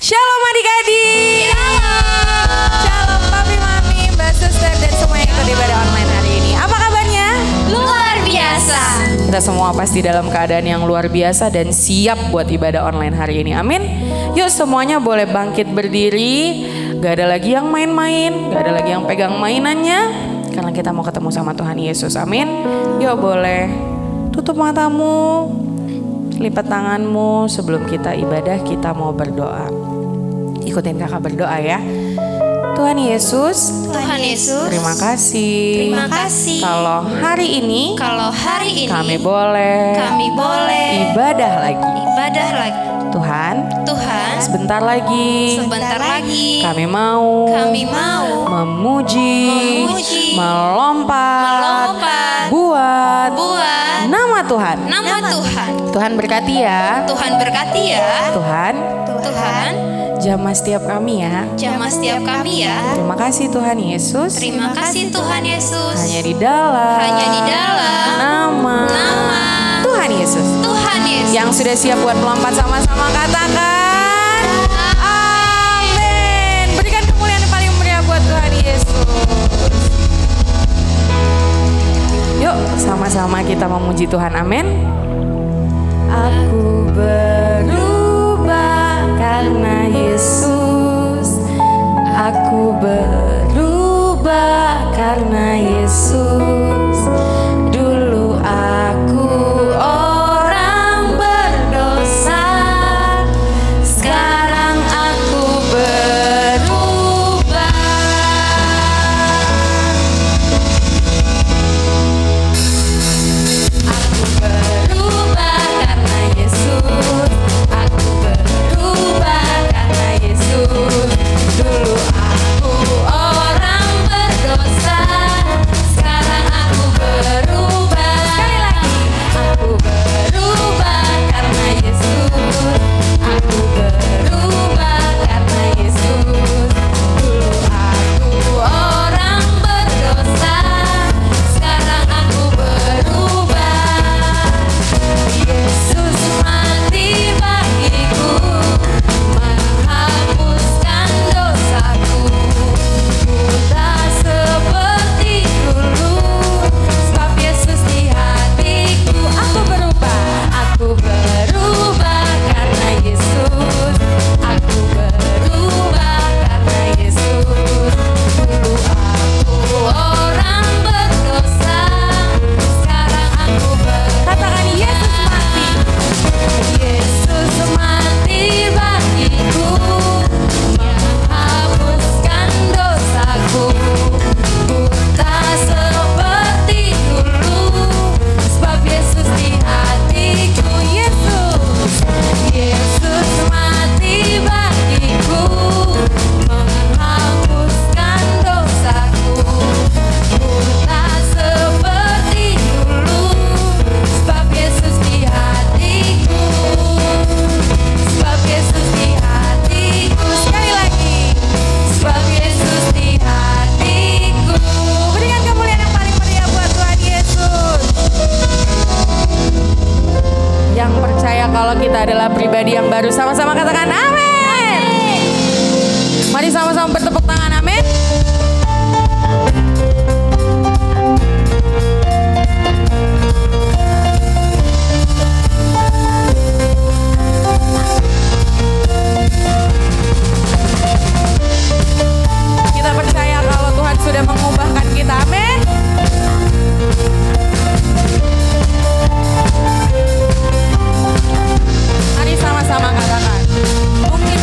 Shalom adik-adik. Shalom papi mami, mbak suster dan semua yang ikut ibadah online hari ini. Apa kabarnya? Luar biasa. Kita semua pasti dalam keadaan yang luar biasa dan siap buat ibadah online hari ini. Amin. Yuk semuanya boleh bangkit berdiri. Gak ada lagi yang main-main, gak ada lagi yang pegang mainannya. Karena kita mau ketemu sama Tuhan Yesus. Amin. Yuk boleh tutup matamu, lipat tanganmu. Sebelum kita ibadah kita mau berdoa. Ikutin kakak berdoa ya. Tuhan Yesus, Tuhan Yesus, terima kasih. terima kasih. Kalau hari ini kami boleh ibadah lagi. Tuhan, sebentar lagi kami mau memuji, melompat buat nama Tuhan. Tuhan berkati ya. Tuhan, jamah setiap kami ya. Terima kasih Tuhan Yesus. Hanya di dalam nama Tuhan Yesus. Yang sudah siap buat melompat sama-sama katakan amin. Berikan kemuliaan yang paling meriah buat Tuhan Yesus. Yuk sama-sama kita memuji Tuhan. Amin. Aku berubah karena Yesus. Aku berubah karena Yesus. Dulu aku orang berdosa, sekarang aku berubah. Aku berubah karena Yesus. Aku berubah karena Yesus. Dulu aku orang berdosa, sekarang aku berubah. Sekali lagi, aku berubah karena Yesus. Aku berubah karena Yesus. Dulu aku orang berdosa, sekarang aku berubah. Yesus mati bagiku, menghapuskan dosaku. Ku tak seperti dulu, sebab Yesus di hatiku. Aku berubah karena Yesus. Aku berubah karena Yesus. Dulu aku orang berdosa, sekarang aku katakan Yesus mati. Yesus mati bagiku, menghapuskan dosaku. Ku tak seperti dulu, sebab Yesus di hatiku. Yesus mati bagiku, menghapuskan dosaku. Ku tak seperti dulu, sebab Yesus di hatiku. Sebab Yesus di hatiku. Sekali lagi, sebab Yesus di hatiku. Berikan kemuliaan yang paling meriah buat Tuhan Yesus. Yang percaya kalau kita adalah pribadi yang baru, sama-sama katakan amin. Mari sama-sama bertepuk tangan, amin. Kita percaya kalau Tuhan sudah mengubahkan kita, amin. Mari sama-sama katakan, mungkin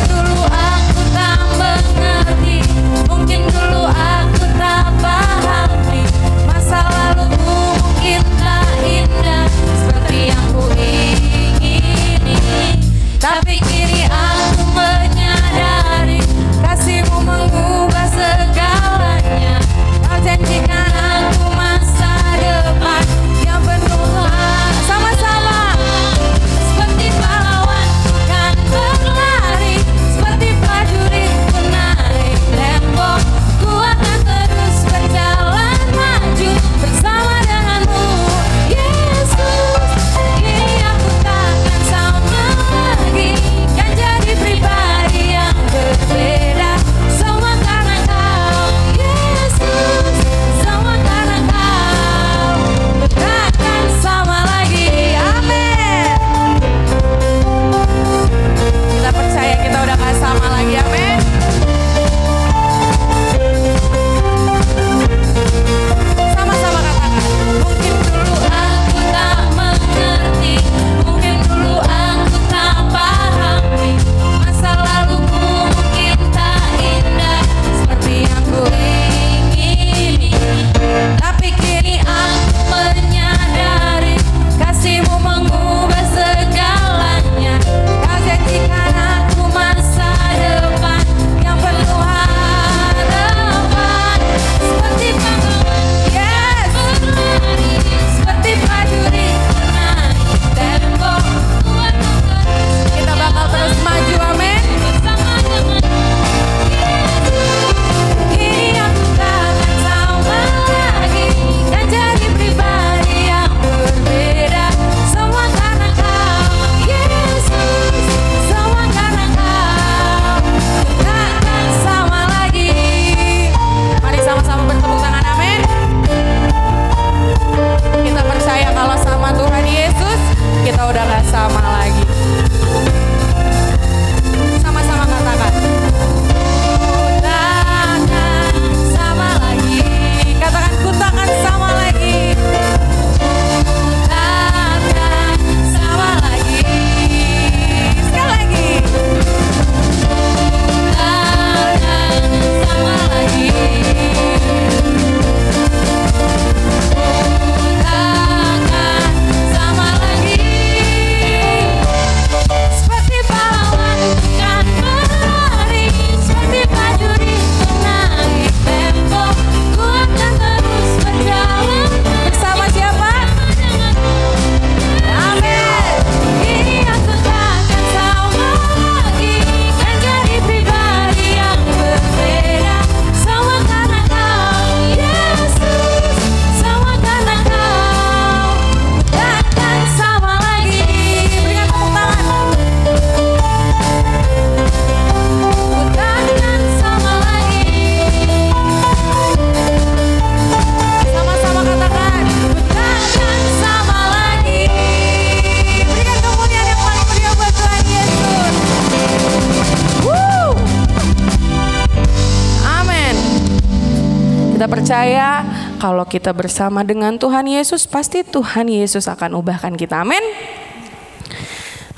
Kita percaya kalau kita bersama dengan Tuhan Yesus, pasti Tuhan Yesus akan ubahkan kita. Amin.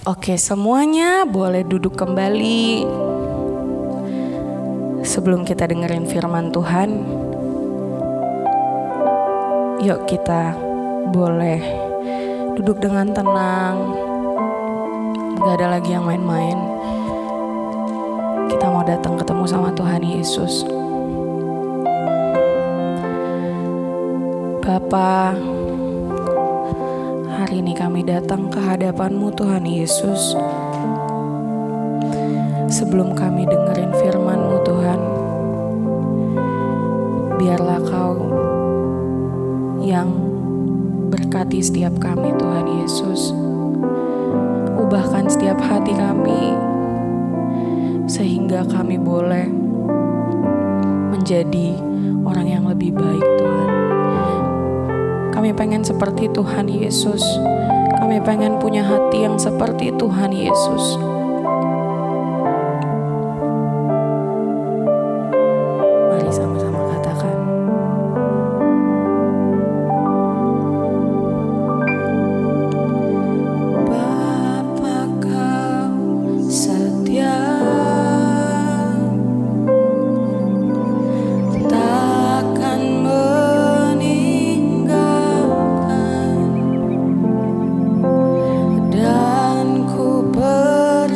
Oke, semuanya boleh duduk kembali. Sebelum kita dengerin firman Tuhan, yuk kita boleh duduk dengan tenang. Gak ada lagi yang main-main. Kita mau datang ketemu sama Tuhan Yesus. Bapa, hari ini kami datang ke hadapan-Mu Tuhan Yesus. Sebelum kami dengerin firman-Mu Tuhan, biarlah Kau yang berkati setiap kami Tuhan Yesus. Ubahkan setiap hati kami, sehingga kami boleh menjadi orang yang lebih baik Tuhan. Kami pengen seperti Tuhan Yesus. Kami pengen punya hati yang seperti Tuhan Yesus. Mari sama-sama katakan. Bapa Kau setia, takkan meninggalkan, dan ku percaya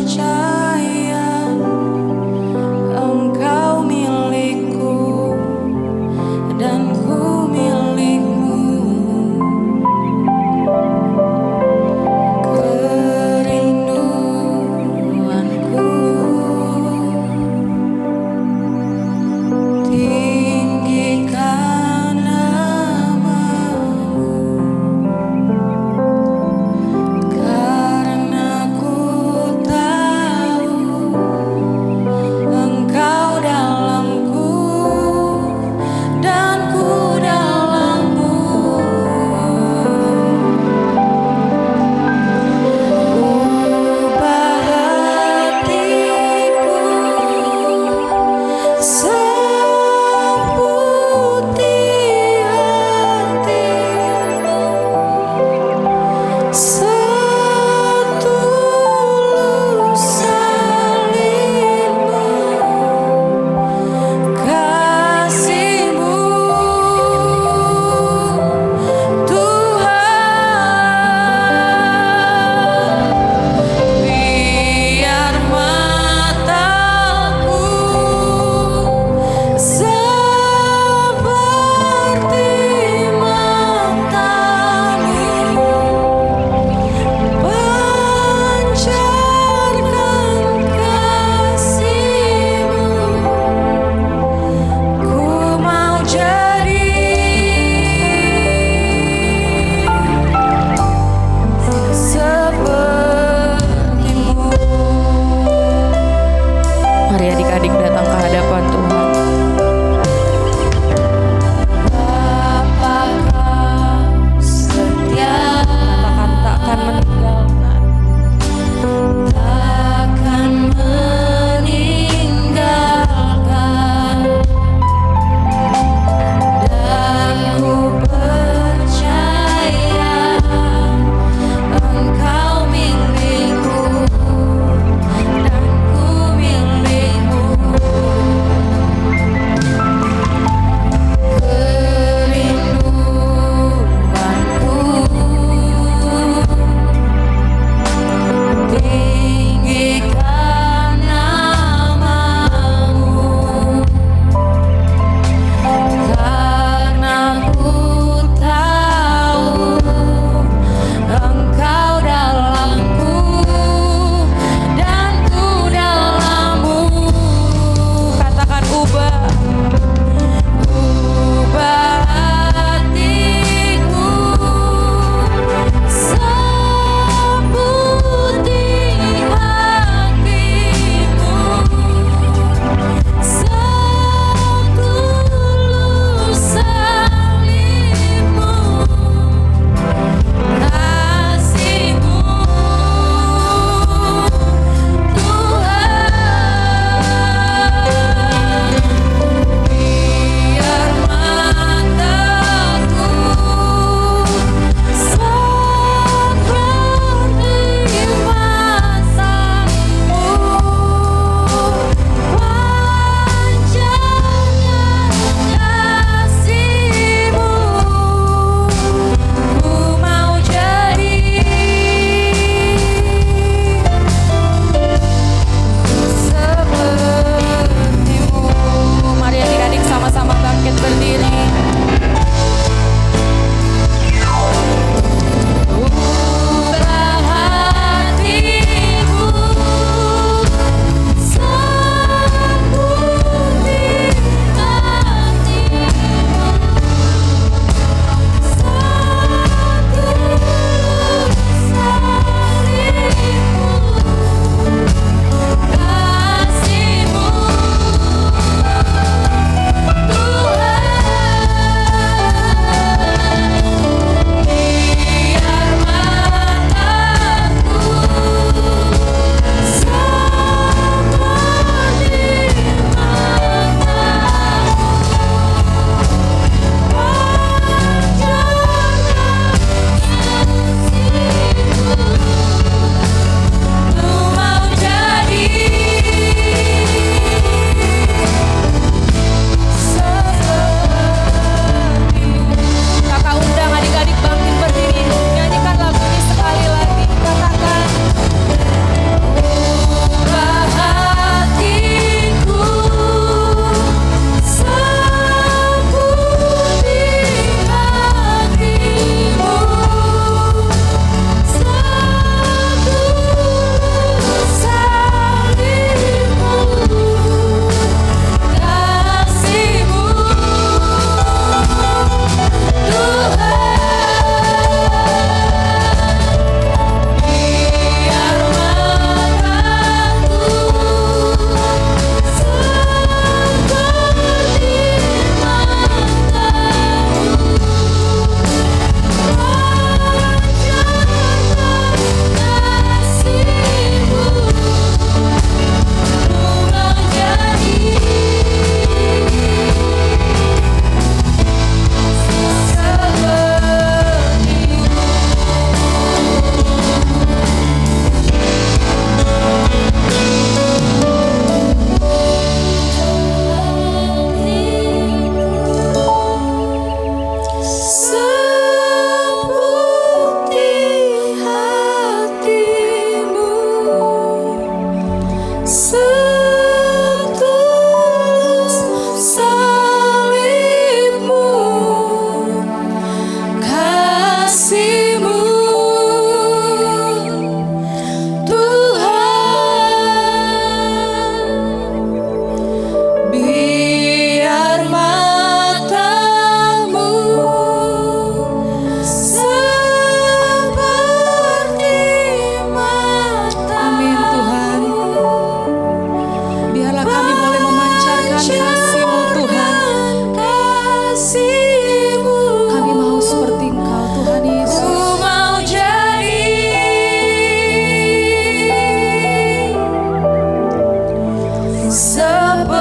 seperti-Mu.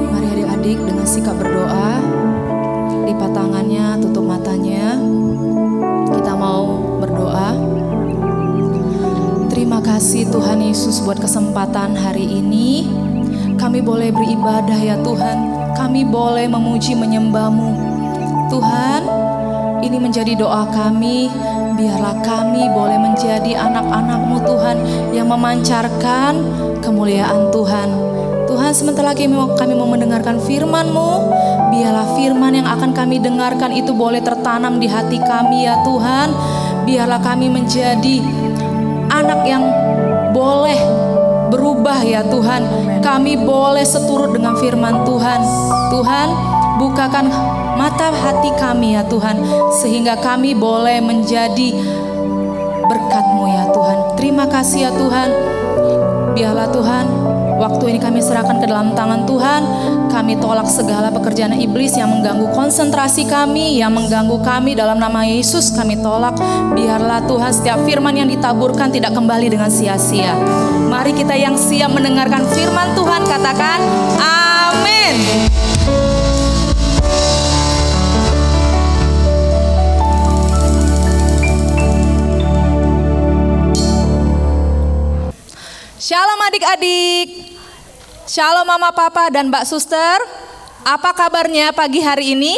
Mari adik-adik dengan sikap berdoa, lipat tangannya, tutup matanya. Kita mau berdoa. Terima kasih Tuhan Yesus buat kesempatan hari ini. Kami boleh beribadah ya Tuhan. Kami boleh memuji menyembah-Mu. Tuhan, ini menjadi doa kami. Biarlah kami boleh menjadi anak-anak-Mu Tuhan yang memancarkan kemuliaan Tuhan. Tuhan, sebentar lagi kami mau mendengarkan firman-Mu. Biarlah firman yang akan kami dengarkan itu boleh tertanam di hati kami ya Tuhan. Biarlah kami menjadi anak yang boleh berubah ya Tuhan. Kami boleh seturut dengan firman Tuhan. Tuhan, bukakan mata hati kami ya Tuhan, sehingga kami boleh menjadi berkat-Mu ya Tuhan. Terima kasih ya Tuhan. Biarlah Tuhan, waktu ini kami serahkan ke dalam tangan Tuhan. Kami tolak segala pekerjaan iblis yang mengganggu konsentrasi kami, yang mengganggu kami. Dalam nama Yesus kami tolak. Biarlah Tuhan, setiap firman yang ditaburkan tidak kembali dengan sia-sia. Mari kita yang siap mendengarkan firman Tuhan katakan amin. Shalom adik-adik. Shalom mama papa dan mbak suster. Apa kabarnya pagi hari ini?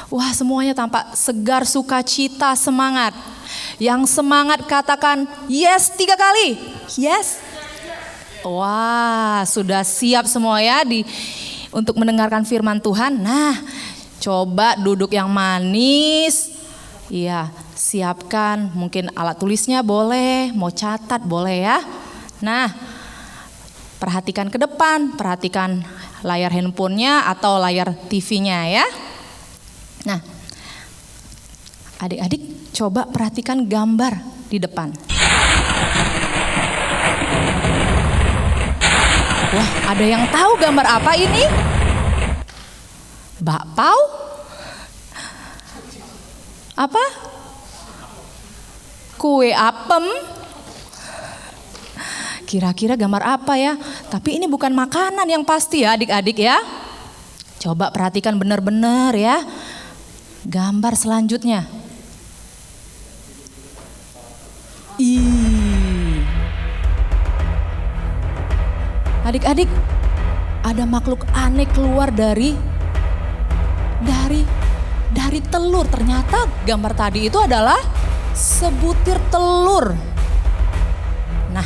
Wah, semuanya tampak segar, sukacita, semangat. Yang semangat katakan yes 3 kali. Yes. Wah, sudah siap semua ya untuk mendengarkan firman Tuhan. Nah, coba duduk yang manis. Iya, siapkan mungkin alat tulisnya boleh, mau catat boleh ya. Nah, perhatikan ke depan, perhatikan layar handphonenya atau layar TV-nya ya. Nah, adik-adik coba perhatikan gambar di depan. Wah, ada yang tahu gambar apa ini? Bakpao? Apa? Kue apem? Kira-kira gambar apa ya? Tapi ini bukan makanan yang pasti ya adik-adik ya. Coba perhatikan benar-benar ya. Gambar selanjutnya. Adik-adik, ada makhluk aneh keluar dari telur. Ternyata gambar tadi itu adalah sebutir telur. Nah,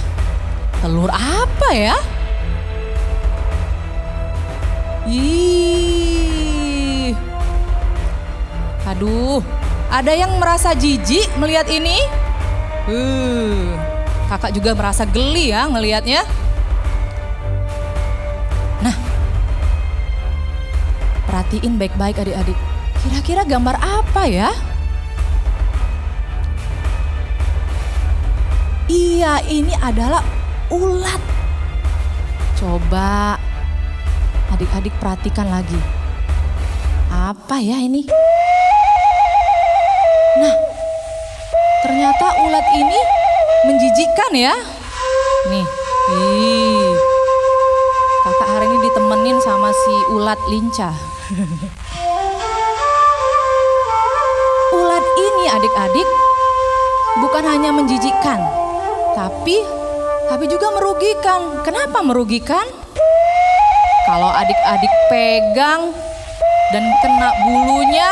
telur apa ya? Aduh, ada yang merasa jijik melihat ini? Kakak juga merasa geli ya ngelihatnya. Nah, perhatiin baik-baik adik-adik. Kira-kira gambar apa ya? Iya, ini adalah ulat. Coba adik-adik perhatikan lagi. Apa ya ini? Nah, ternyata ulat ini menjijikkan ya. Nih, kakak hari ini ditemenin sama si ulat lincah. Ulat ini adik-adik bukan hanya menjijikkan, tapi juga merugikan. Kenapa merugikan? Kalau adik-adik pegang dan kena bulunya,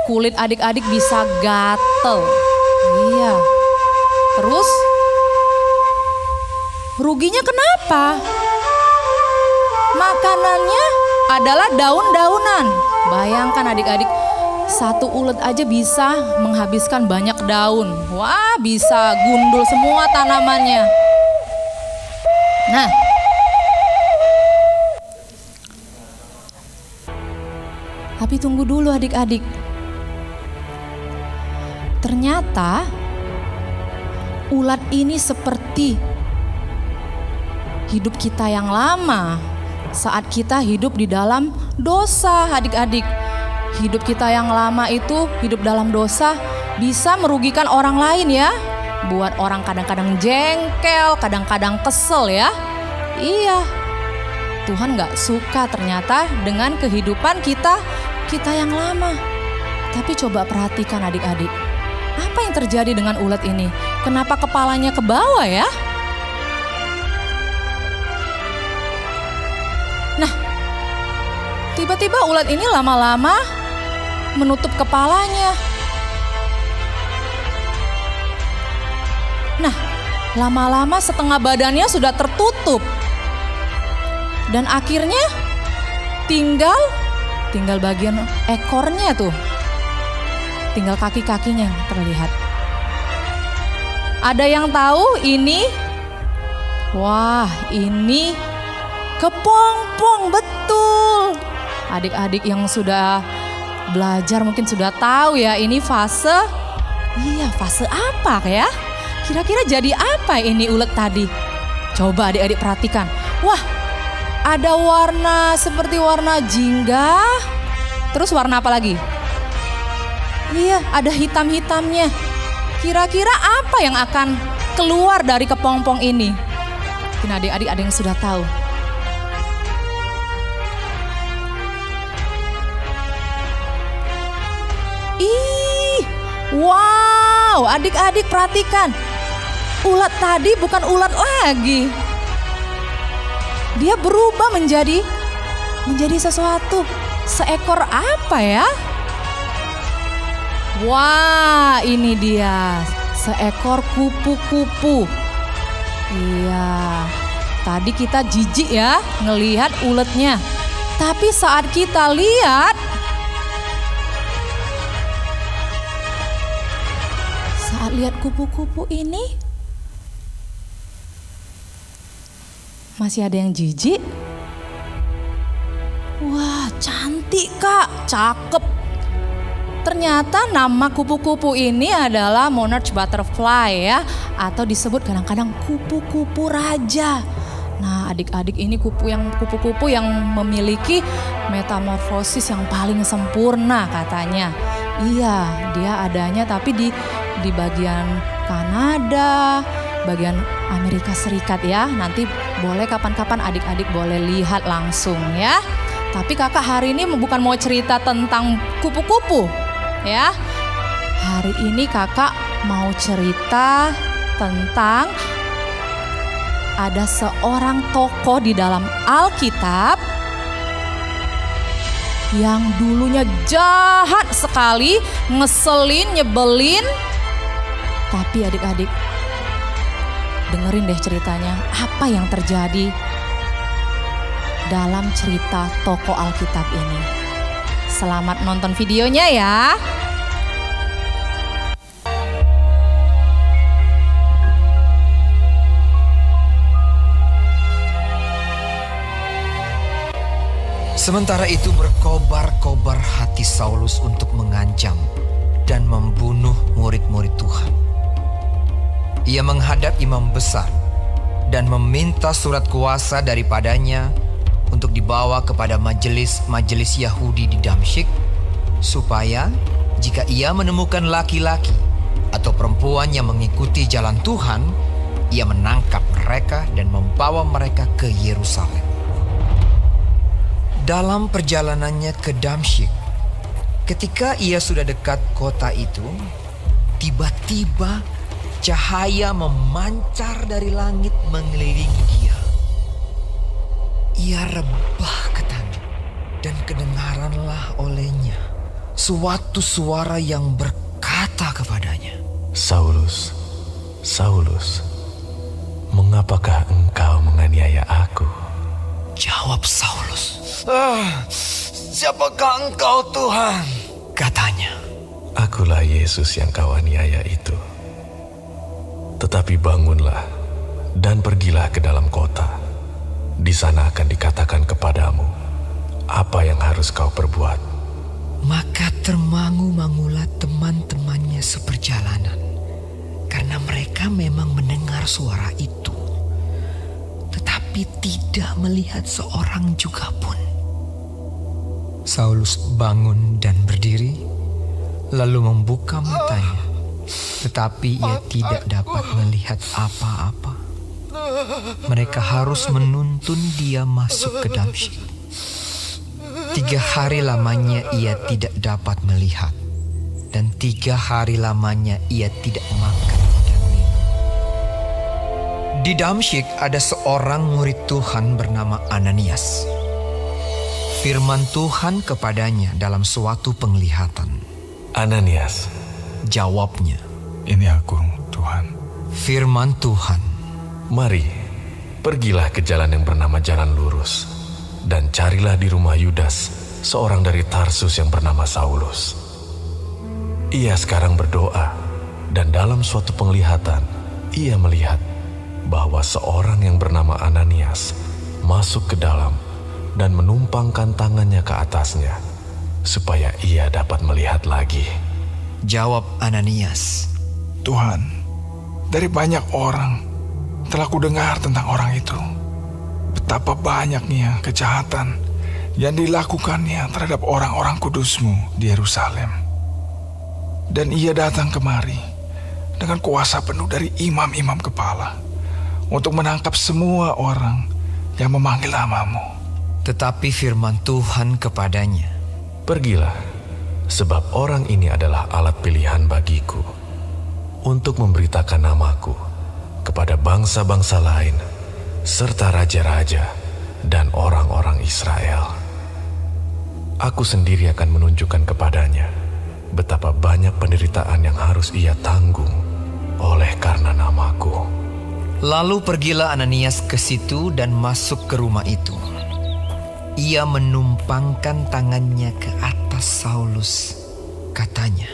kulit adik-adik bisa gatel. Iya. Terus ruginya kenapa? Makanannya adalah daun-daunan. Bayangkan adik-adik, satu ulet aja bisa menghabiskan banyak daun. Wah, bisa gundul semua tanamannya. Nah, tapi tunggu dulu adik-adik. Ternyata ulat ini seperti hidup kita yang lama saat kita hidup di dalam dosa adik-adik. Hidup kita yang lama itu hidup dalam dosa bisa merugikan orang lain ya. buat orang kadang-kadang jengkel, kadang-kadang kesel ya. Iya, Tuhan gak suka ternyata dengan kehidupan kita yang lama. Tapi coba perhatikan adik-adik, apa yang terjadi dengan ulet ini? Kenapa kepalanya ke bawah ya? Nah, tiba-tiba ulet ini lama-lama menutup kepalanya. Nah, lama-lama setengah badannya sudah tertutup. Dan akhirnya tinggal bagian ekornya tuh. Tinggal kaki-kakinya yang terlihat. Ada yang tahu ini? Wah, ini kepompong, betul. Adik-adik yang sudah belajar mungkin sudah tahu ya, ini fase. Iya, fase apa ya? Kira-kira jadi apa ini ulet tadi? Coba adik-adik perhatikan. Wah, ada warna seperti warna jingga. Terus warna apa lagi? Iya, ada hitam-hitamnya. Kira-kira apa yang akan keluar dari kepompong ini? Mungkin adik-adik ada yang sudah tahu. Ih, wow, adik-adik perhatikan. Ulat tadi bukan ulat lagi. Dia berubah menjadi sesuatu. Seekor apa ya? Wah, ini dia. Seekor kupu-kupu. Iya. Tadi kita jijik ya ngelihat uletnya. Tapi saat kita lihat, kupu-kupu ini, masih ada yang jijik. Wah, cantik Kak, cakep. Ternyata nama kupu-kupu ini adalah monarch butterfly ya, atau disebut kadang-kadang kupu-kupu raja. Nah, adik-adik ini kupu-kupu yang memiliki metamorfosis yang paling sempurna katanya. Iya, dia adanya tapi di bagian Kanada, bagian Amerika Serikat ya. Nanti boleh kapan-kapan adik-adik boleh lihat langsung ya. Tapi kakak hari ini bukan mau cerita tentang kupu-kupu ya. Hari ini kakak mau cerita tentang ada seorang tokoh di dalam Alkitab yang dulunya jahat sekali, ngeselin, nyebelin. Tapi adik-adik dengerin deh ceritanya, apa yang terjadi dalam cerita tokoh Alkitab ini. Selamat nonton videonya ya. Sementara itu berkobar-kobar hati Saulus untuk mengancam dan membunuh murid-murid Tuhan. Ia menghadap imam besar dan meminta surat kuasa daripadanya untuk dibawa kepada majelis Yahudi di Damsyik, supaya jika ia menemukan laki-laki atau perempuan yang mengikuti jalan Tuhan, ia menangkap mereka dan membawa mereka ke Yerusalem. Dalam perjalanannya ke Damsyik, ketika ia sudah dekat kota itu, tiba-tiba cahaya memancar dari langit mengelilingi dia. Ia rebah ke tanah dan kedengaranlah olehnya suatu suara yang berkata kepadanya, Saulus, Saulus, mengapakah engkau menganiaya aku? Jawab Saulus, siapakah engkau Tuhan? Katanya, Akulah Yesus yang kau aniaya itu. Tetapi bangunlah dan pergilah ke dalam kota. Di sana akan dikatakan kepadamu apa yang harus kau perbuat. Maka termangu-mangulah teman-temannya seperjalanan, karena mereka memang mendengar suara itu, tetapi tidak melihat seorang juga pun. Saulus bangun dan berdiri, lalu membuka matanya, tetapi ia tidak dapat melihat apa-apa. Mereka harus menuntun dia masuk ke Damsyik. 3 hari lamanya ia tidak dapat melihat, dan 3 hari lamanya ia tidak makan dan minum. Di Damsyik ada seorang murid Tuhan bernama Ananias. Firman Tuhan kepadanya dalam suatu penglihatan. Ananias, Jawabnya, "Ini aku, Tuhan." firman Tuhan, mari, pergilah ke jalan yang bernama Jalan Lurus, dan carilah di rumah Yudas, seorang dari Tarsus yang bernama Saulus. Ia sekarang berdoa, dan dalam suatu penglihatan, ia melihat bahwa seorang yang bernama Ananias masuk ke dalam dan menumpangkan tangannya ke atasnya, supaya ia dapat melihat lagi. jawab Ananias, "Tuhan, dari banyak orang telah kudengar tentang orang itu. Betapa banyaknya kejahatan yang dilakukannya terhadap orang-orang kudus-Mu di Yerusalem. Dan ia datang kemari dengan kuasa penuh dari imam-imam kepala untuk menangkap semua orang yang memanggil nama-Mu." Tetapi firman Tuhan kepadanya, Pergilah, sebab orang ini adalah alat pilihan bagiku untuk memberitakan namaku kepada bangsa-bangsa lain, serta raja-raja dan orang-orang Israel. Aku sendiri akan menunjukkan kepadanya betapa banyak penderitaan yang harus ia tanggung oleh karena namaku. Lalu pergilah Ananias ke situ dan masuk ke rumah itu. Ia menumpangkan tangannya ke atas Saulus. Katanya,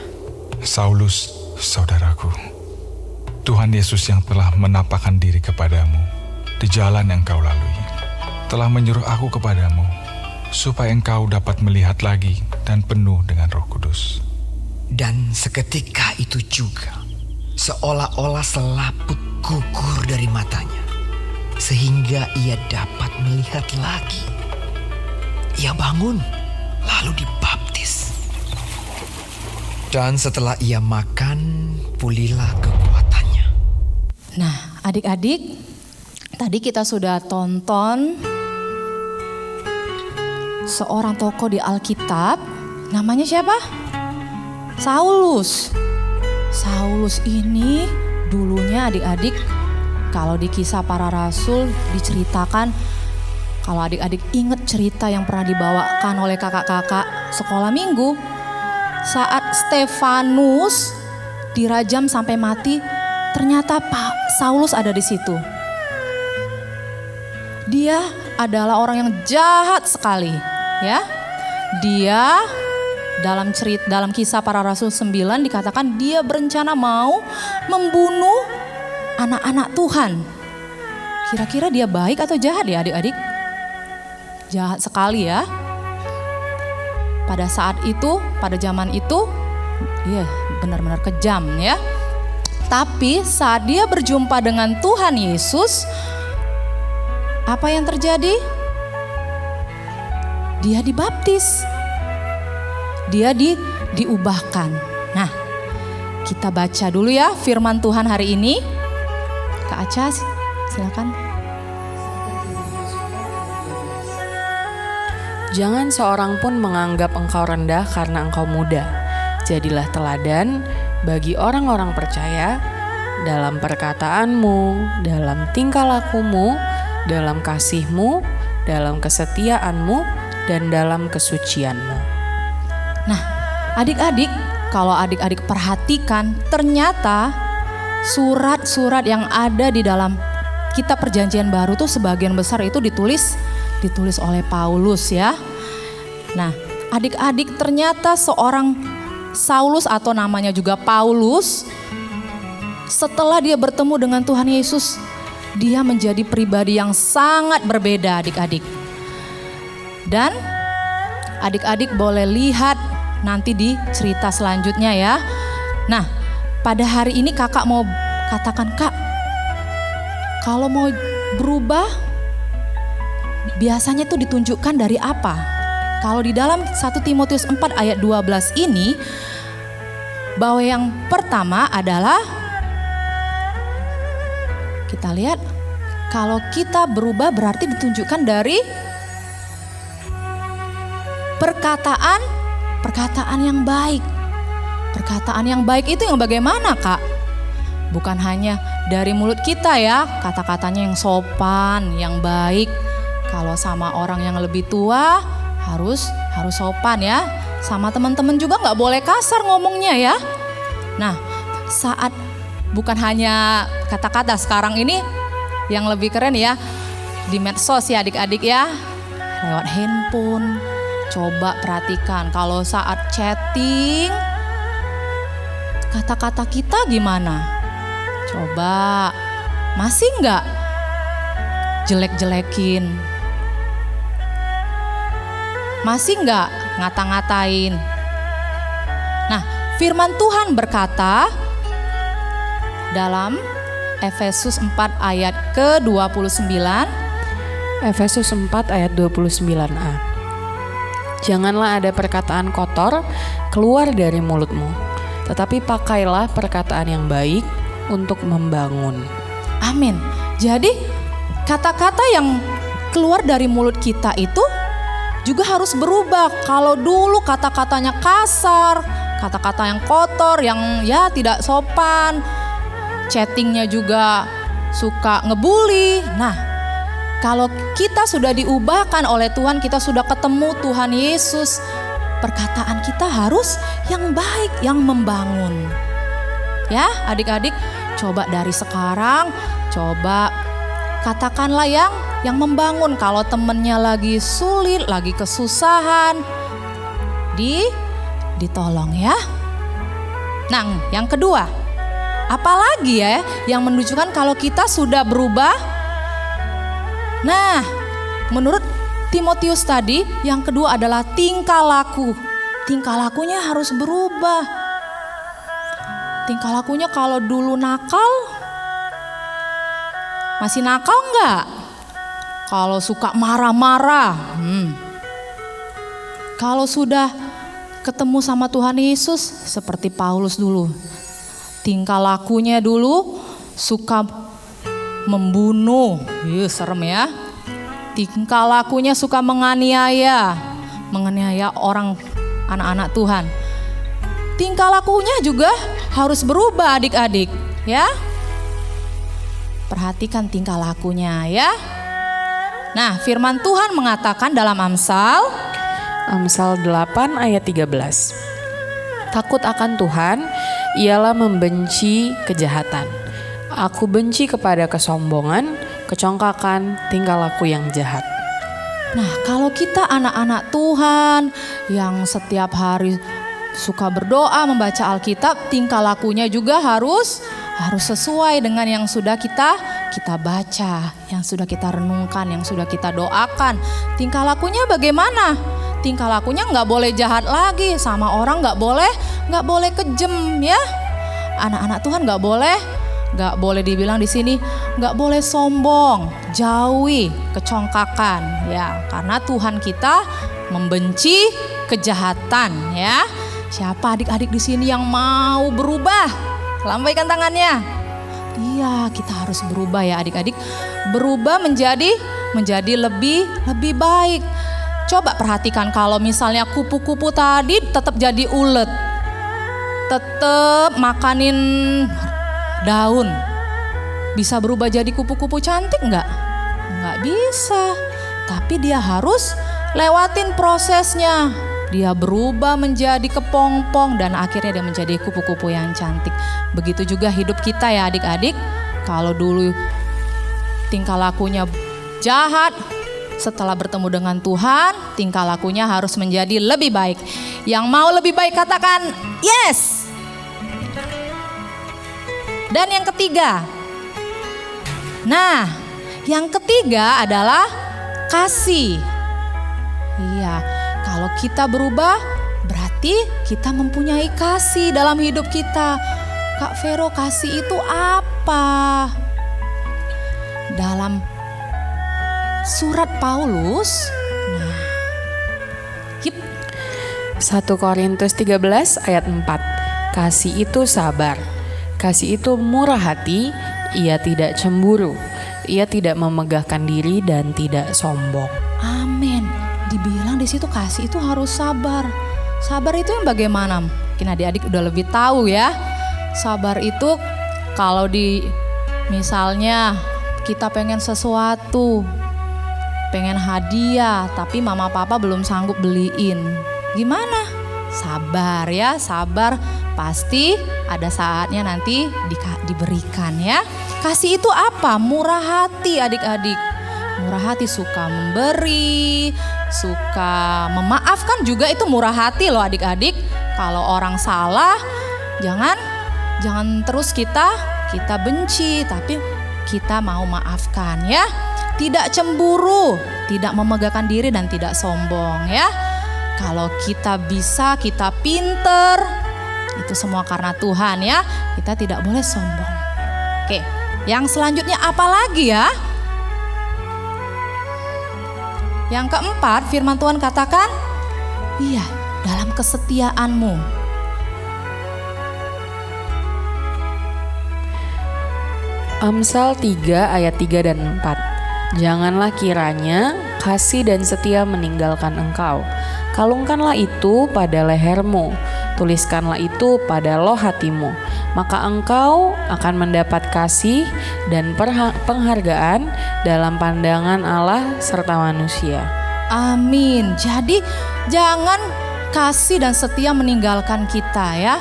"Saulus, saudaraku, Tuhan Yesus yang telah menampakkan diri kepadamu di jalan yang kau lalui, telah menyuruh aku kepadamu, supaya engkau dapat melihat lagi dan penuh dengan Roh Kudus." dan seketika itu juga, seolah-olah selaput gugur dari matanya, sehingga ia dapat melihat lagi. Ia bangun, lalu dibaptis. Dan setelah ia makan, pulihlah kekuatannya. Nah, adik-adik, tadi kita sudah tonton seorang tokoh di Alkitab, namanya siapa? Saulus. Saulus ini dulunya adik-adik, kalau di Kisah Para Rasul diceritakan, kalau adik-adik ingat cerita yang pernah dibawakan oleh kakak-kakak sekolah minggu, saat Stefanus dirajam sampai mati, ternyata Pak Saulus ada di situ. Dia adalah orang yang jahat sekali, ya. Dia dalam Kisah Para Rasul 9 dikatakan dia berencana mau membunuh anak-anak Tuhan. Kira-kira dia baik atau jahat ya adik-adik? Jahat sekali ya. Pada saat itu, pada zaman itu, iya benar-benar kejam ya. Tapi saat dia berjumpa dengan Tuhan Yesus, apa yang terjadi? Dia dibaptis. Dia diubahkan. Nah, kita baca dulu ya firman Tuhan hari ini. Kak Aca, silakan. Jangan seorang pun menganggap engkau rendah karena engkau muda. Jadilah teladan bagi orang-orang percaya dalam perkataanmu, dalam tingkah lakumu, dalam kasihmu, dalam kesetiaanmu, dan dalam kesucianmu. Nah, adik-adik, kalau adik-adik perhatikan, ternyata surat-surat yang ada di dalam Kitab Perjanjian Baru tuh sebagian besar itu ditulis oleh Paulus ya. Nah, adik-adik, ternyata seorang Saulus atau namanya juga Paulus, setelah dia bertemu dengan Tuhan Yesus, dia menjadi pribadi yang sangat berbeda adik-adik. Dan adik-adik boleh lihat nanti di cerita selanjutnya ya. Nah, pada hari ini kakak mau katakan, Kak, kalau mau berubah biasanya tuh ditunjukkan dari apa? Kalau di dalam 1 Timotius 4 ayat 12 ini, bahwa yang pertama adalah kita lihat kalau kita berubah berarti ditunjukkan dari perkataan yang baik. Perkataan yang baik itu yang bagaimana, Kak? Bukan hanya dari mulut kita ya, kata-katanya yang sopan, yang baik. Kalau sama orang yang lebih tua harus sopan ya. Sama teman-teman juga nggak boleh kasar ngomongnya ya. Nah, saat bukan hanya kata-kata, sekarang ini yang lebih keren ya di medsos ya adik-adik ya, lewat handphone. Coba perhatikan kalau saat chatting kata-kata kita gimana? Coba masih nggak jelek-jelekin? Masih nggak ngata-ngatain? Nah, firman Tuhan berkata dalam Efesus 4 ayat ke-29. Efesus 4 ayat 29a. Janganlah ada perkataan kotor keluar dari mulutmu, tetapi pakailah perkataan yang baik untuk membangun. Amin. Jadi kata-kata yang keluar dari mulut kita itu juga harus berubah. Kalau dulu kata-katanya kasar, kata-kata yang kotor, yang ya tidak sopan, chattingnya juga suka ngebully. Nah, kalau kita sudah diubahkan oleh Tuhan, kita sudah ketemu Tuhan Yesus, perkataan kita harus yang baik, yang membangun. Ya adik-adik, coba dari sekarang, coba katakanlah yang membangun. Kalau temennya lagi sulit, lagi kesusahan, ditolong ya. Nah, yang kedua, apalagi ya yang menunjukkan kalau kita sudah berubah? Nah, menurut Timotius tadi, yang kedua adalah tingkah laku. Tingkah lakunya harus berubah. Tingkah lakunya kalau dulu nakal, masih nakal enggak? Kalau suka marah-marah, kalau sudah ketemu sama Tuhan Yesus, seperti Paulus dulu, tingkah lakunya dulu suka membunuh, serem ya. Tingkah lakunya suka menganiaya orang, anak-anak Tuhan. Tingkah lakunya juga harus berubah adik-adik ya. Perhatikan tingkah lakunya ya. Nah, firman Tuhan mengatakan dalam Amsal 8 ayat 13. Takut akan Tuhan ialah membenci kejahatan. Aku benci kepada kesombongan, kecongkakan, tingkah laku yang jahat. Nah, kalau kita anak-anak Tuhan yang setiap hari suka berdoa, membaca Alkitab, tingkah lakunya juga harus sesuai dengan yang sudah kita baca, yang sudah kita renungkan, yang sudah kita doakan. Tingkah lakunya bagaimana? Tingkah lakunya nggak boleh jahat lagi sama orang, nggak boleh kejem ya. Anak-anak Tuhan nggak boleh dibilang di sini nggak boleh sombong, jauhi kecongkakan ya, karena Tuhan kita membenci kejahatan ya. Siapa adik-adik di sini yang mau berubah? Lambaikan tangannya. Iya, kita harus berubah ya adik-adik, berubah menjadi lebih baik. Coba perhatikan kalau misalnya kupu-kupu tadi tetap jadi ulet, tetap makanin daun, bisa berubah jadi kupu-kupu cantik enggak? Enggak bisa. Tapi dia harus lewatin prosesnya. Dia berubah menjadi kepompong dan akhirnya dia menjadi kupu-kupu yang cantik. Begitu juga hidup kita ya adik-adik. Kalau dulu tingkah lakunya jahat, setelah bertemu dengan Tuhan, tingkah lakunya harus menjadi lebih baik. Yang mau lebih baik katakan yes. Dan yang ketiga, nah yang ketiga adalah kasih. Iya, kalau kita berubah berarti kita mempunyai kasih dalam hidup kita. Kak Vero, kasih itu apa? Dalam surat Paulus, 1 Korintus 13 ayat 4. kasih itu sabar, kasih itu murah hati, ia tidak cemburu, ia tidak memegahkan diri dan tidak sombong. Amin. Dibilang di situ kasih itu harus sabar. Sabar itu yang bagaimana? Mungkin adik-adik udah lebih tahu ya. Sabar itu kalau misalnya kita pengen sesuatu, pengen hadiah, tapi mama papa belum sanggup beliin. Gimana? Sabar ya, sabar. Pasti ada saatnya nanti diberikan ya. Kasih itu apa? Murah hati adik-adik. Murah hati, suka memberi, suka memaafkan juga itu murah hati loh adik-adik. Kalau orang salah, jangan terus kita benci, tapi kita mau maafkan ya. Tidak cemburu, tidak memegahkan diri dan tidak sombong ya. Kalau kita bisa, kita pinter, itu semua karena Tuhan ya. Kita tidak boleh sombong. Oke, yang selanjutnya apa lagi ya? Yang keempat, firman Tuhan katakan, iya, dalam kesetiaanmu. Amsal 3 ayat 3 dan 4. Janganlah kiranya kasih dan setia meninggalkan engkau. Kalungkanlah itu pada lehermu, tuliskanlah itu pada loh hatimu. Maka engkau akan mendapat kasih dan penghargaan dalam pandangan Allah serta manusia. Amin. Jadi jangan kasih dan setia meninggalkan kita ya.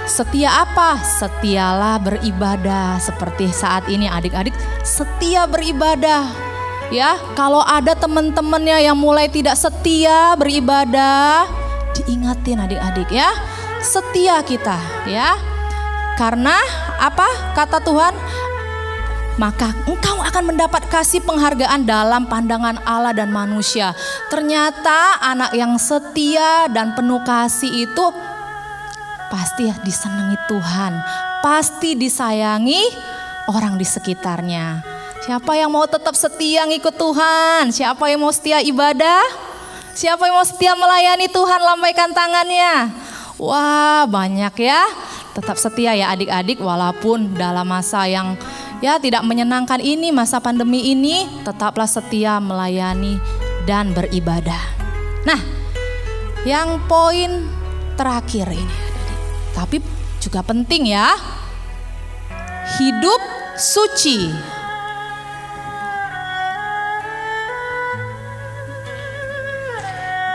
Setia apa? Setialah beribadah. Seperti saat ini adik-adik setia beribadah. Ya, kalau ada teman-temannya yang mulai tidak setia beribadah, diingatin adik-adik ya. Setia kita ya. Karena apa? Kata Tuhan, maka engkau akan mendapat kasih penghargaan dalam pandangan Allah dan manusia. Ternyata anak yang setia dan penuh kasih itu pasti disenangi Tuhan, pasti disayangi orang di sekitarnya. Siapa yang mau tetap setia ngikut Tuhan? Siapa yang mau setia ibadah? Siapa yang mau setia melayani Tuhan? Lambaikan tangannya. Wah, banyak ya. Tetap setia ya adik-adik, walaupun dalam masa yang ya tidak menyenangkan ini, masa pandemi ini, tetaplah setia melayani dan beribadah. Nah, yang poin terakhir ini, tapi juga penting ya, hidup suci.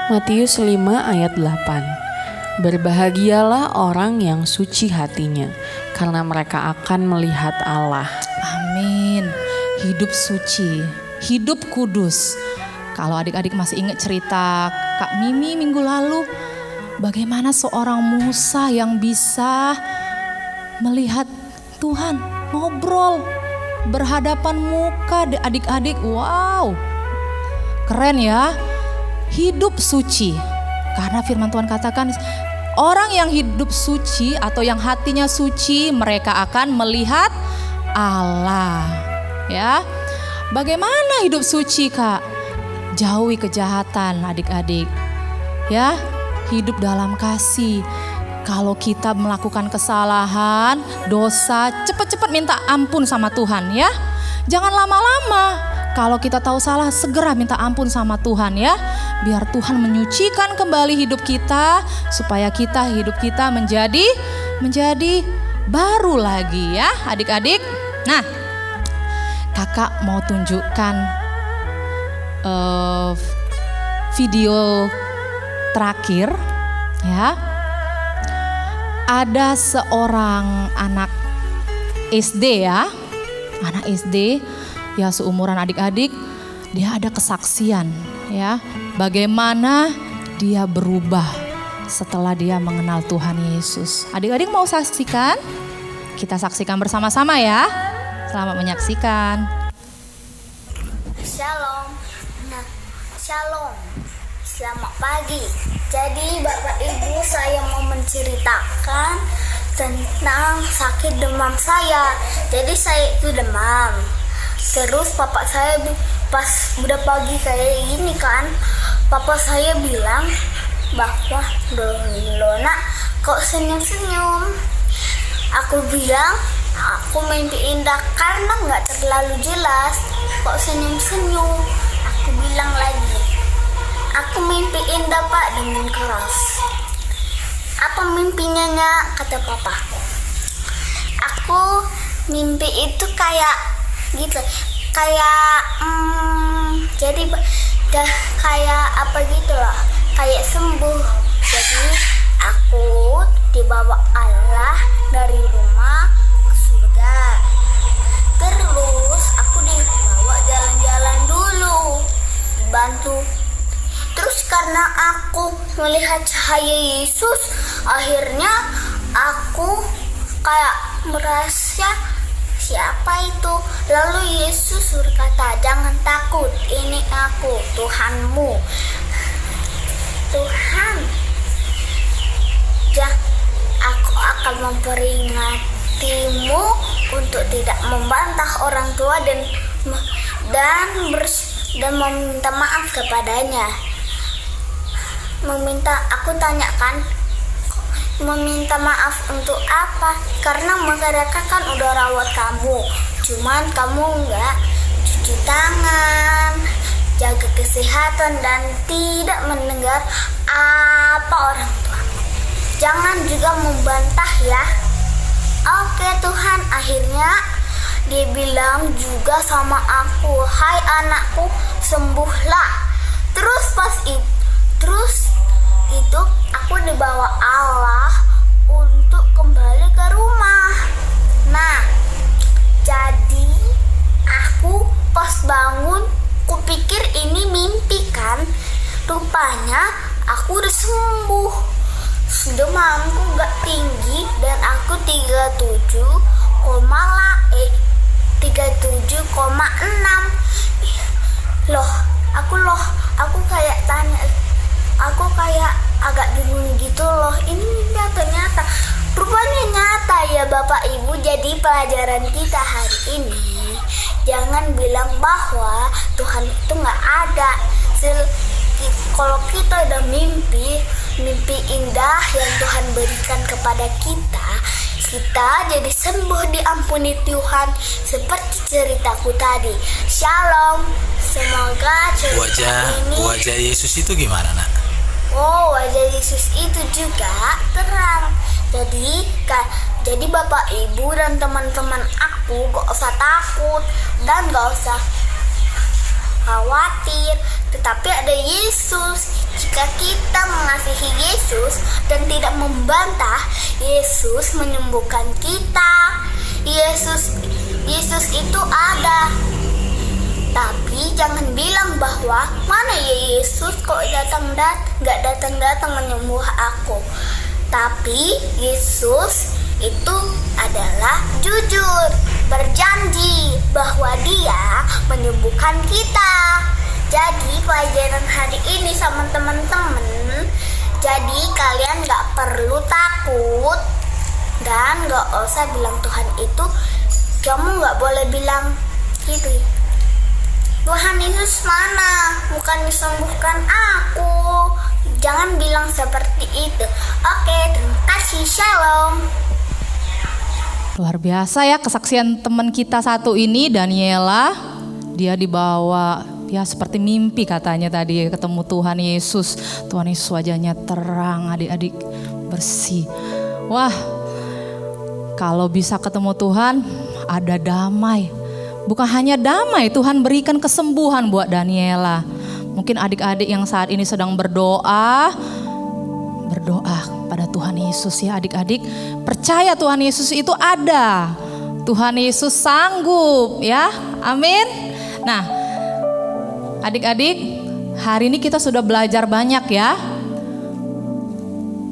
Matius 5 ayat 8. Berbahagialah orang yang suci hatinya, karena mereka akan melihat Allah. Amin. Hidup suci, hidup kudus. Kalau adik-adik masih ingat cerita Kak Mimi minggu lalu, bagaimana seorang Musa yang bisa melihat Tuhan, ngobrol, berhadapan muka adik-adik. Wow, keren ya. Hidup suci. Karena firman Tuhan katakan, orang yang hidup suci atau yang hatinya suci, mereka akan melihat Allah. Ya. Bagaimana hidup suci, Kak? Jauhi kejahatan, adik-adik. Ya, hidup dalam kasih. Kalau kita melakukan kesalahan, dosa, cepat-cepat minta ampun sama Tuhan ya. Jangan lama-lama. Kalau kita tahu salah, segera minta ampun sama Tuhan ya. Biar Tuhan menyucikan kembali hidup kita, supaya hidup kita menjadi baru lagi ya adik-adik. Nah, kakak mau tunjukkan video terakhir ya. Ada seorang anak SD ya, anak SD ya seumuran adik-adik, dia ada kesaksian ya, bagaimana dia berubah setelah dia mengenal Tuhan Yesus. Adik-adik mau saksikan? Kita saksikan bersama-sama ya. Selamat menyaksikan. Shalom. Nah, shalom. Selamat pagi. Jadi Bapak Ibu, saya mau menceritakan tentang sakit demam saya. Jadi saya itu demam. Terus papa saya pas udah pagi kayak gini kan, papa saya bilang bahwa loh nak kok senyum-senyum. Aku bilang aku mimpi indah karena nggak terlalu jelas. Kok senyum-senyum? Aku bilang lagi, aku mimpi indah pak, dengan keras. Apa mimpinya Nyak? Kata papa. Aku mimpi itu kayak gitu, kayak jadi kayak apa gitu loh, kayak sembuh. Jadi aku dibawa Allah dari rumah ke surga. Terus aku dibawa jalan-jalan dulu, dibantu. Terus karena aku melihat cahaya Yesus, akhirnya aku kayak merasa siapa itu. Lalu Yesus berkata, jangan takut, ini aku, Tuhanmu. Tuhan, aku akan memperingatmu untuk tidak membantah orang tua dan meminta maaf kepadanya. Aku tanyakan, meminta maaf untuk apa? Karena mereka kan udah rawat kamu, cuman kamu nggak cuci tangan, jaga kesehatan, dan tidak mendengar apa orang tua. Jangan juga membantah ya. Oke Tuhan, akhirnya dia bilang juga sama aku, hai anakku, sembuhlah. Terus itu aku dibawa Allah untuk kembali ke rumah. Nah, jadi aku pas bangun, kupikir ini mimpi kan. Rupanya aku udah sembuh. Demamku gak tinggi dan aku 37,6. Aku kayak tanya, aku kayak agak bingung gitu loh, ini mimpi atau nyata? Rupanya nyata ya Bapak Ibu. Jadi pelajaran kita hari ini, jangan bilang bahwa Tuhan itu gak ada. Kalau kita udah mimpi indah yang Tuhan berikan kepada kita jadi sembuh, diampuni Tuhan, seperti ceritaku tadi. Shalom. Semoga cerita wajah Yesus itu gimana nak? Oh, wajah Yesus itu juga terang. Jadi Bapak Ibu dan teman-teman aku gak usah takut dan gak usah khawatir, tetapi ada Yesus. Jika kita mengasihi Yesus dan tidak membantah, Yesus menyembuhkan kita. Yesus itu ada. Tapi jangan bilang bahwa mana ya Yesus kok nggak datang menyembuh aku. Tapi Yesus itu adalah jujur, berjanji bahwa Dia menyembuhkan kita. Jadi pelajaran hari ini sama teman-teman, jadi kalian gak perlu takut dan gak usah bilang Tuhan itu, kamu gak boleh bilang gitu, Tuhan Yesus mana, bukan disembuhkan aku. Jangan bilang seperti itu. Oke, terima kasih, shalom. Luar biasa ya kesaksian teman kita satu ini, Daniela. Dia dibawa ya seperti mimpi katanya tadi, ketemu Tuhan Yesus. Tuhan Yesus wajahnya terang, adik-adik bersih. Wah, kalau bisa ketemu Tuhan ada damai. Bukan hanya damai, Tuhan berikan kesembuhan buat Daniela. Mungkin adik-adik yang saat ini sedang berdoa pada Tuhan Yesus ya adik-adik. Percaya Tuhan Yesus itu ada. Tuhan Yesus sanggup ya, amin. Nah, adik-adik, hari ini kita sudah belajar banyak ya.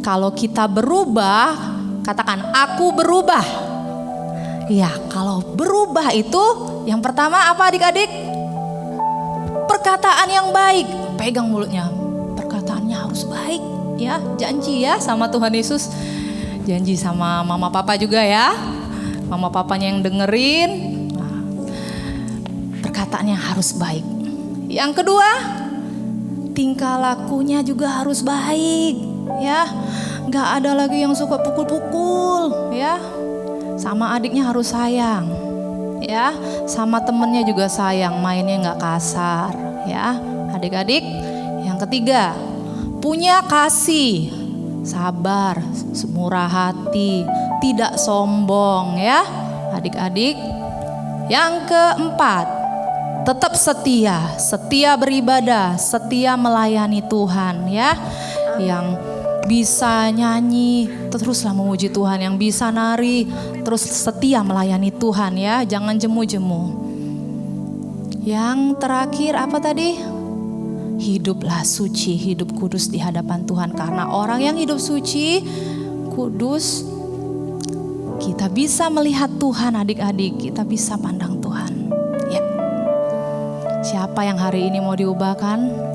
Kalau kita berubah, katakan aku berubah. Ya, kalau berubah itu yang pertama apa adik-adik? Perkataan yang baik. Pegang mulutnya, perkataannya harus baik ya. Janji ya sama Tuhan Yesus. Janji sama mama papa juga ya. Mama papanya yang dengerin. Nah, perkataannya harus baik. Yang kedua, tingkah lakunya juga harus baik, ya. Nggak ada lagi yang suka pukul-pukul, ya. Sama adiknya harus sayang, ya. Sama temennya juga sayang, mainnya nggak kasar, ya. Adik-adik, yang ketiga, punya kasih, sabar, murah hati, tidak sombong, ya. Adik-adik, yang keempat, tetap setia, setia beribadah, setia melayani Tuhan, ya. Yang bisa nyanyi, teruslah memuji Tuhan. Yang bisa nari, terus setia melayani Tuhan, ya. Jangan jemu-jemu. Yang terakhir apa tadi? Hiduplah suci, hidup kudus di hadapan Tuhan. Karena orang yang hidup suci, kudus, kita bisa melihat Tuhan, adik-adik. Kita bisa pandang Tuhan, ya. Siapa yang hari ini mau diubahkan?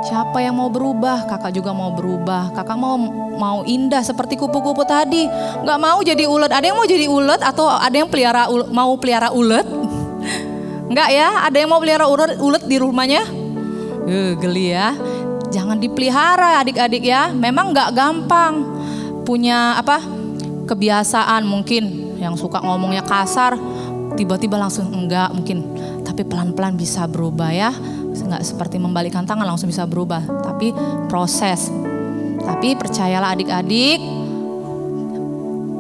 Siapa yang mau berubah? Kakak juga mau berubah. Kakak mau indah seperti kupu-kupu tadi. Gak mau jadi ulet. Ada yang mau jadi ulet atau ada yang mau pelihara ulet? Enggak ya? Ada yang mau pelihara ulet di rumahnya? Geli ya. Jangan dipelihara adik-adik ya. Memang gak gampang. Punya kebiasaan mungkin yang suka ngomongnya kasar, tiba-tiba langsung enggak mungkin. Tapi pelan-pelan bisa berubah ya. Enggak seperti membalikkan tangan langsung bisa berubah. Tapi proses. Tapi percayalah adik-adik,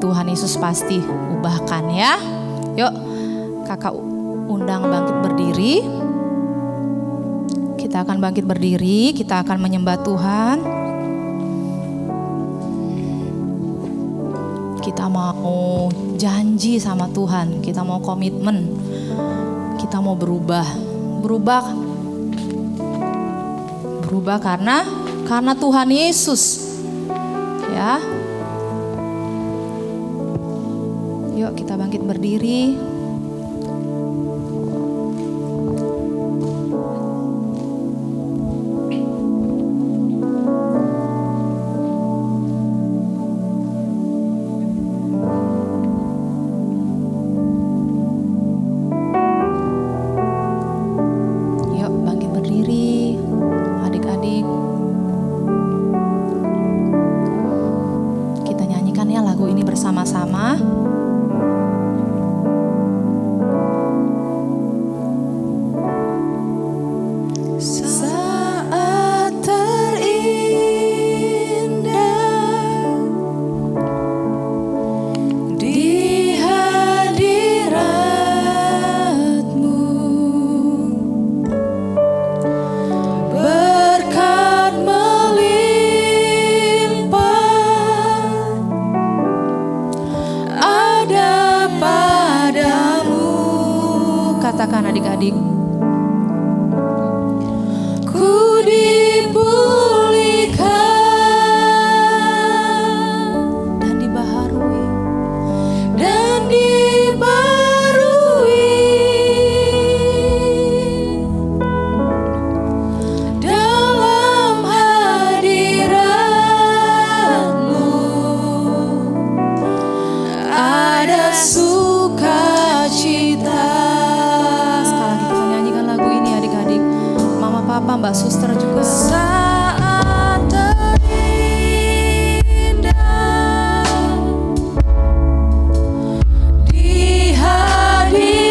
Tuhan Yesus pasti ubahkan ya. Yuk kakak undang bangkit berdiri. Kita akan bangkit berdiri, kita akan menyembah Tuhan. Kita mau janji sama Tuhan, kita mau komitmen, kita mau berubah karena Tuhan Yesus, ya. Yuk kita bangkit berdiri. Katakan adik-adik, ku dipulihkan dan dibaharui dalam hadirat-Mu ada sukacita. Papa, Mbak Suster juga. Saat terindah di hadirat-Mu,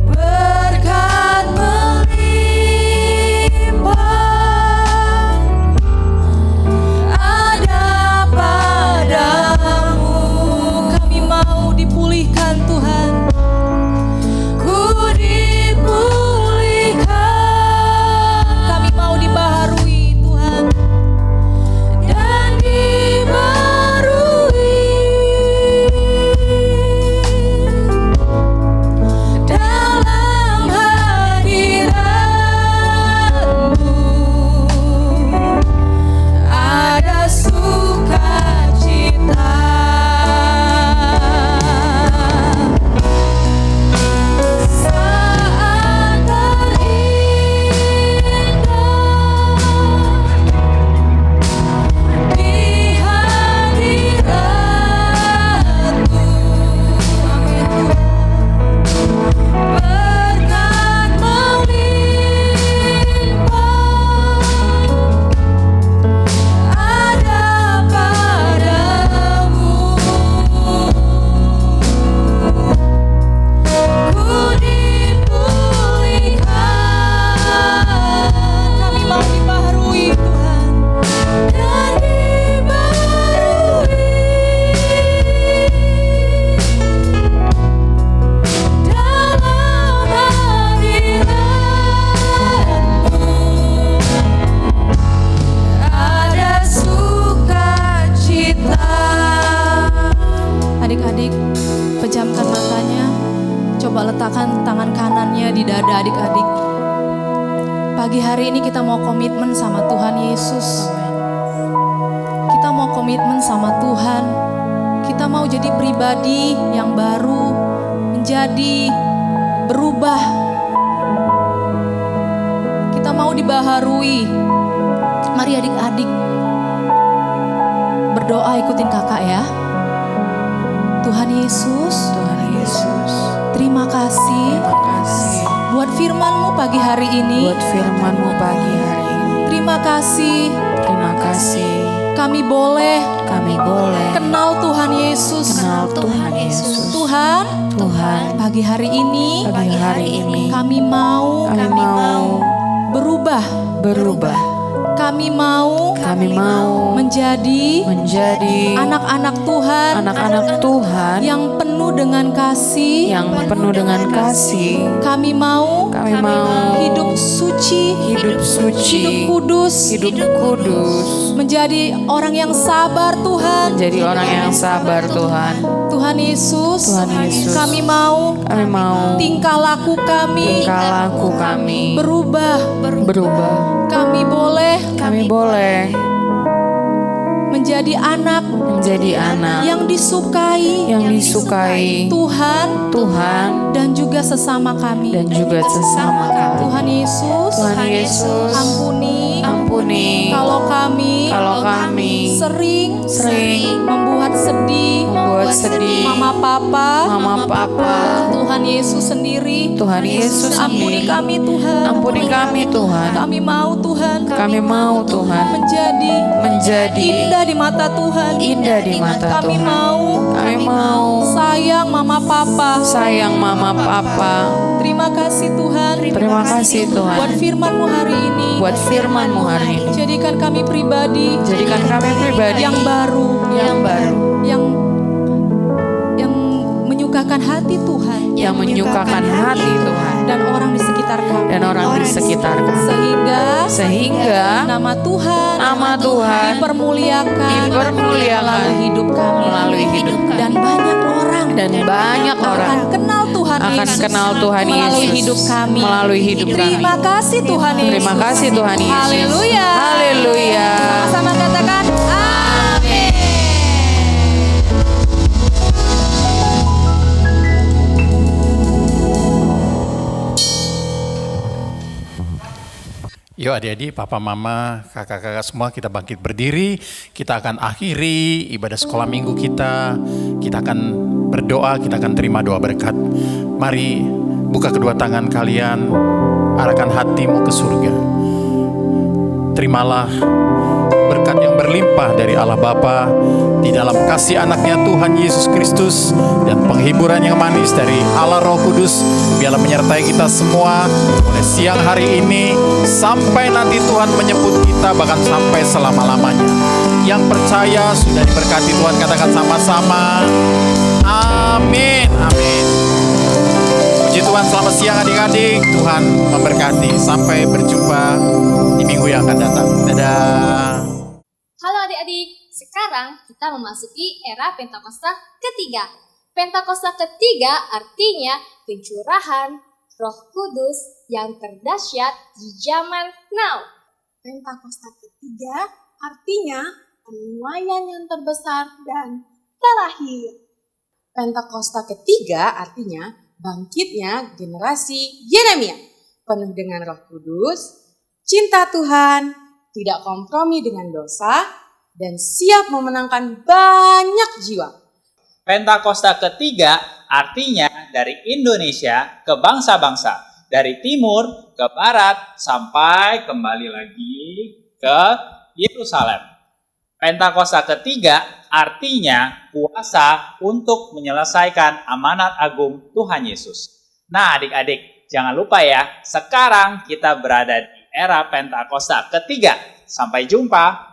berkat melimpah ada padamu. Kami mau dipulihkan Tuhan. Ku adik-adik pejamkan matanya. Coba letakkan tangan kanannya di dada adik-adik. Pagi hari ini kita mau komitmen sama Tuhan Yesus. Kita mau komitmen sama Tuhan. Kita mau jadi pribadi yang baru, menjadi berubah. Kita mau dibaharui. Mari adik-adik berdoa ikutin kakak ya. Tuhan Yesus, terima kasih buat firman-Mu pagi hari ini. Terima kasih kami boleh kenal Tuhan Yesus. Tuhan, pagi hari ini kami mau berubah. Kami mau menjadi anak-anak Tuhan yang penuh dengan kasih. Kami mau hidup suci, hidup kudus, menjadi orang yang sabar Tuhan. Tuhan Yesus, kami mau tingkah laku kami berubah. Kami boleh menjadi anak yang disukai Tuhan dan juga sesama kami. Tuhan Yesus, ampuni kalau kami sering membuat sedih Mama Papa, Tuhan Yesus sendiri. Ampuni kami Tuhan. Kami mau Tuhan menjadi indah di mata Tuhan. Kami mau sayang Mama Papa. Terima kasih Tuhan. Buat firman-Mu hari ini. Jadikan kami pribadi yang baru, yang menyukakan hati Tuhan. Dan orang di sekitar kami. Sehingga nama Tuhan dipermuliakan melalui hidup kami. Dan banyak orang akan kenal Tuhan melalui hidup kami. Terima kasih Tuhan Yesus. Haleluya. Sama katakan amin. Yuk adik-adik, papa, mama, kakak-kakak semua kita bangkit berdiri. Kita akan akhiri ibadah sekolah minggu kita. Kita akan berdoa, kita akan terima doa berkat. Mari buka kedua tangan kalian, arahkan hatimu ke surga. Terimalah berkat yang berlimpah dari Allah Bapa di dalam kasih anaknya Tuhan Yesus Kristus dan penghiburan yang manis dari Allah Roh Kudus biarlah menyertai kita semua mulai siang hari ini sampai nanti Tuhan menjemput kita, bahkan sampai selama-lamanya. Yang percaya sudah diberkati Tuhan, katakan sama-sama amin. Puji Tuhan, selamat siang adik-adik. Tuhan memberkati. Sampai berjumpa di minggu yang akan datang. Dadah. Halo adik-adik, sekarang kita memasuki era Pentakosta ketiga. Pentakosta ketiga artinya pencurahan Roh Kudus yang terdahsyat di zaman now. Pentakosta ketiga artinya penuaian yang terbesar dan terakhir. Pentakosta ketiga artinya bangkitnya generasi Yeremia, penuh dengan Roh Kudus, cinta Tuhan, tidak kompromi dengan dosa, dan siap memenangkan banyak jiwa. Pentakosta ketiga artinya dari Indonesia ke bangsa-bangsa, dari timur ke barat sampai kembali lagi ke Yerusalem. Pentakosta ketiga artinya kuasa untuk menyelesaikan amanat agung Tuhan Yesus. Nah adik-adik, jangan lupa ya, sekarang kita berada di era Pentakosta ketiga. Sampai jumpa.